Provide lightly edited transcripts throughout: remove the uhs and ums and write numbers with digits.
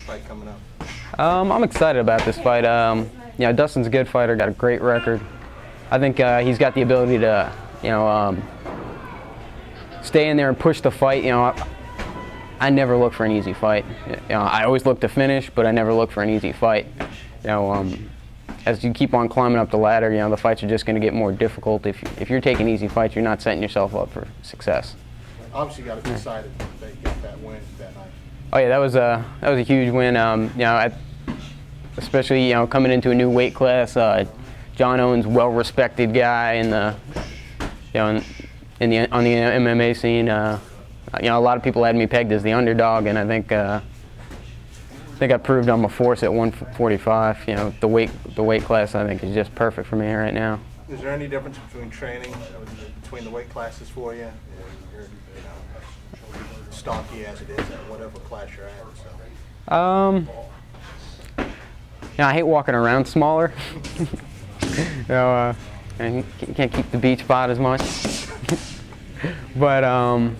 fight coming up? I'm excited about this fight. Dustin's a good fighter, got a great record. I think he's got the ability to, stay in there and push the fight. I never look for an easy fight. I always look to finish, but I never look for an easy fight. As you keep on climbing up the ladder, the fights are just going to get more difficult. If you're taking easy fights, you're not setting yourself up for success. Obviously, you got to be excited that you got that win that night. Oh yeah, that was a huge win. Especially coming into a new weight class. John Owens, well-respected guy in the on the MMA scene. A lot of people had me pegged as the underdog, and I think I proved I'm a force at 145. The weight class I think is just perfect for me right now. Is there any difference between training between the weight classes for you? You're stocky as it is at whatever class you're at. So. I hate walking around smaller. And you can't keep the beach spot as much. But I've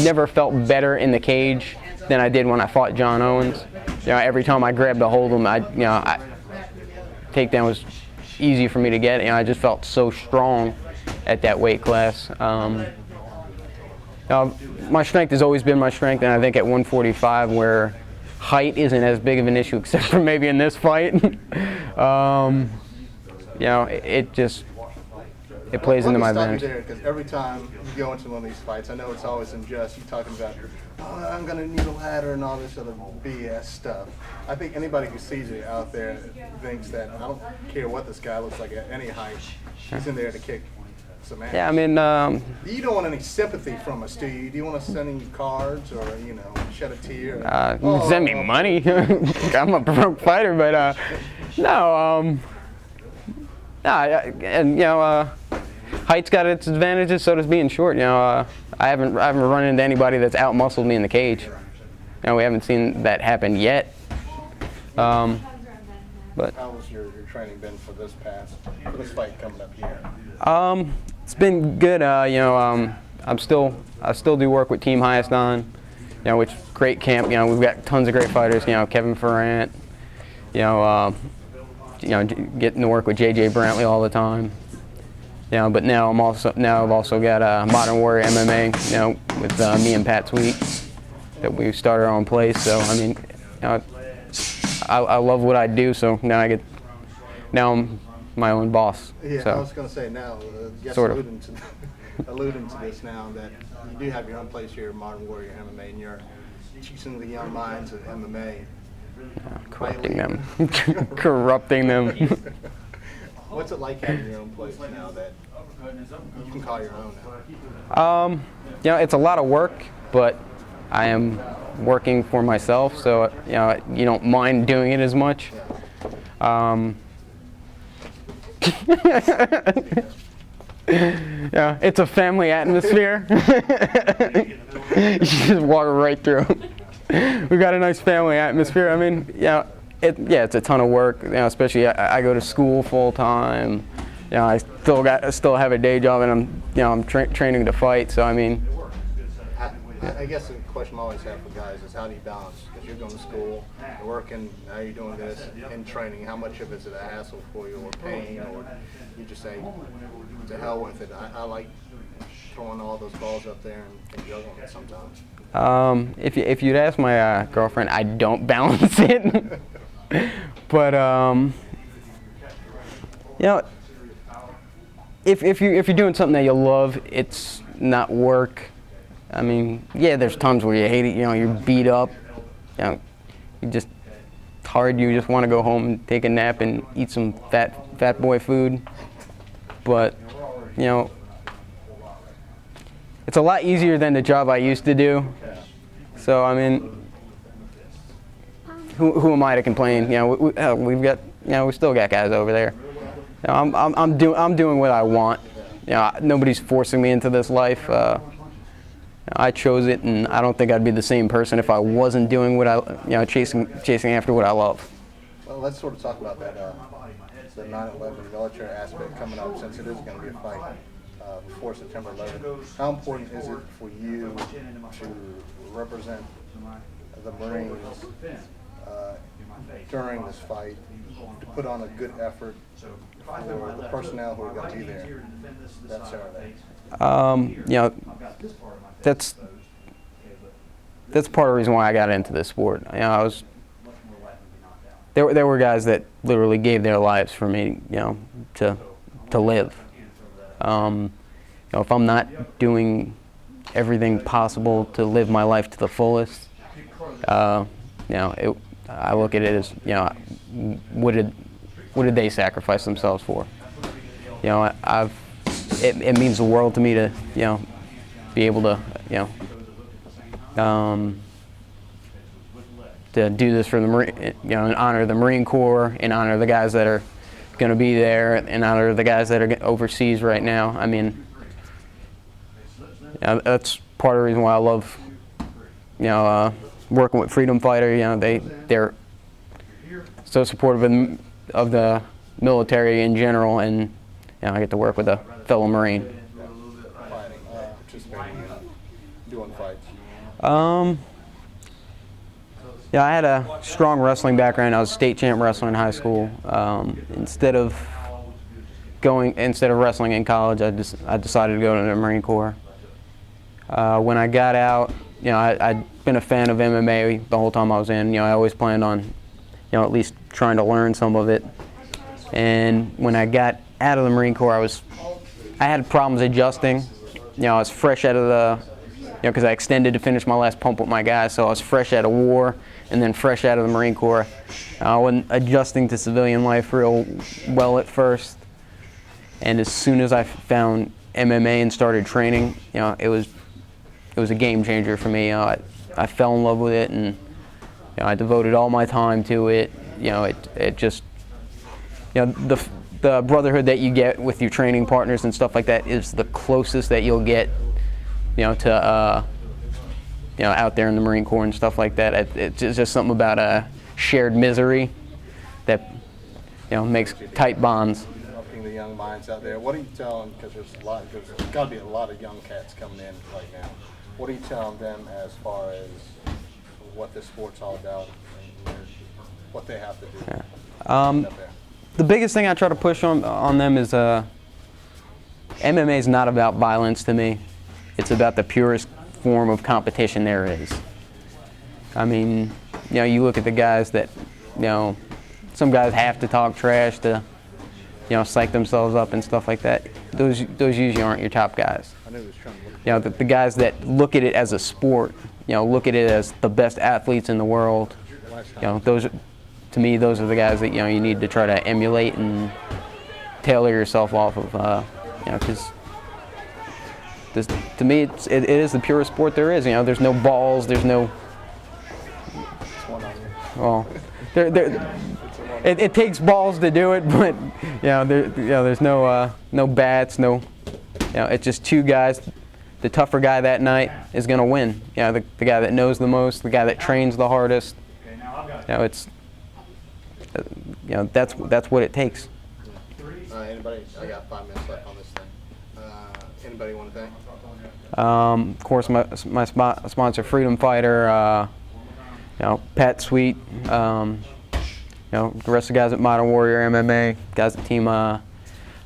never felt better in the cage than I did when I fought John Owens. Every time I grabbed a hold of him, takedown was easy for me to get. I just felt so strong at that weight class. My strength has always been my strength, and I think at 145, where height isn't as big of an issue, except for maybe in this fight, it plays into my advantage. Because every time you go into one of these fights, I know it's always unjust. You're talking about, I'm going to need a ladder and all this other BS stuff. I think anybody who sees it out there thinks that I don't care what this guy looks like at any height. He's in there to kick some ass. Yeah, I mean, you don't want any sympathy from us, do you? Do you want to send any cards or shed a tear? Send me money. I'm a broke fighter, but no. Height's got its advantages, so does being short. I haven't run into anybody that's out-muscled me in the cage. We haven't seen that happen yet. But how has your training been for this fight coming up here? It's been good. I still do work with Team Highest On, which great camp. We've got tons of great fighters. Kevin Ferrant. Getting to work with JJ Brantley all the time. But now I've also got Modern Warrior MMA. With me and Pat Sweet, that we started our own place. So I mean, I love what I do. So now I'm my own boss. Yeah, so, I was going to say now, sort of alluding to this now, that you do have your own place here, Modern Warrior MMA, and you're teaching the young minds of MMA. Corrupting them. Corrupting them. What's it like having your own place now that you can call your own now? It's a lot of work, but I am working for myself, so you don't mind doing it as much. It's a family atmosphere. You just walk right through. We've got a nice family atmosphere. I mean, it's a ton of work. Especially I go to school full time. I still have a day job, and I'm training to fight. So I mean, I guess the question I always have for guys is, how do you balance? Because you're going to school, you're working, now you're doing this, and training. How much of it is it a hassle for you, or pain, or you just say, to hell with it? I like throwing all those balls up there and juggling it sometimes. If you'd ask my girlfriend, I don't balance it. But if you're doing something that you love, it's not work. I mean, there's times where you hate it. You're beat up. It's hard. You just want to go home and take a nap and eat some fat boy food. But it's a lot easier than the job I used to do. So I mean, who am I to complain? We've got we still got guys over there. I'm doing what I want. Nobody's forcing me into this life. I chose it, and I don't think I'd be the same person if I wasn't doing what I chasing after what I love. Well, let's sort of talk about that. The 9/11 military aspect coming up, since it is going to be a fight before September 11th. How important is it for you to represent the Marines during this fight, to put on a good effort for the personnel who are going to be there that Saturday? That's part of the reason why I got into this sport. There were guys that literally gave their lives for me, to live. If I'm not doing everything possible to live my life to the fullest, I look at it as, what did they sacrifice themselves for? It means the world to me to, be able to, to do this for the Marine, in honor of the Marine Corps, in honor of the guys that are going to be there, in honor of the guys that are overseas right now. I mean, that's part of the reason why I love, working with Freedom Fighter. They're so supportive of the military in general, and I get to work with a fellow Marine. Fighting, participating in doing fights. I had a strong wrestling background. I was state champ wrestler in high school. Instead of wrestling in college, I decided to go to the Marine Corps. When I got out, I'd been a fan of MMA the whole time I was in. I always planned on, at least trying to learn some of it. And when I got out of the Marine Corps, I had problems adjusting. I was fresh out of the, because I extended to finish my last pump with my guys, so I was fresh out of war and then fresh out of the Marine Corps. I wasn't adjusting to civilian life real well at first. And as soon as I found MMA and started training, it was a game changer for me. I fell in love with it, and I devoted all my time to it. It just, the brotherhood that you get with your training partners and stuff like that is the closest that you'll get, to out there in the Marine Corps and stuff like that. It's just something about a shared misery that makes tight bonds. Helping the young minds out there. What are you telling? Because there's got to be a lot of young cats coming in right now. What are you telling them as far as what this sport's all about and what they have to do? The biggest thing I try to push on them is MMA is not about violence to me. It's about the purest form of competition there is. I mean, you look at the guys that, some guys have to talk trash to, psych themselves up and stuff like that. Those usually aren't your top guys. I knew he was trying to look the guys that look at it as a sport, look at it as the best athletes in the world. To me, those are the guys that you need to try to emulate and tailor yourself off of. Because to me, it is the purest sport there is. There's no balls. There's no. Well, it takes balls to do it, but there's no bats, no. It's just two guys. The tougher guy that night is going to win. The guy that knows the most, the guy that trains the hardest. It's. That's what it takes. Anybody? I got 5 minutes left on this thing. Anybody want to thank? Of course, my sponsor, Freedom Fighter. Pat Sweet. The rest of the guys at Modern Warrior MMA, guys at Team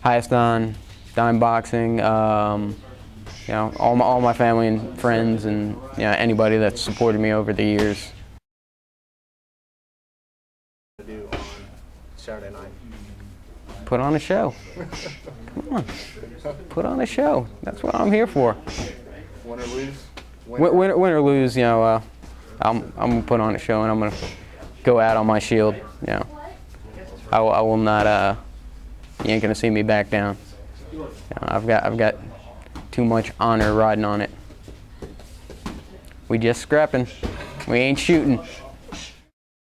Highest on Dime Boxing. All my family and friends, and anybody that's supported me over the years. Do on Saturday night? Put on a show. Come on, put on a show. That's what I'm here for. Win or lose? Win or lose, I'm gonna put on a show and I'm gonna go out on my shield. I will not. You ain't gonna see me back down. I've got too much honor riding on it. We just scrapping. We ain't shooting.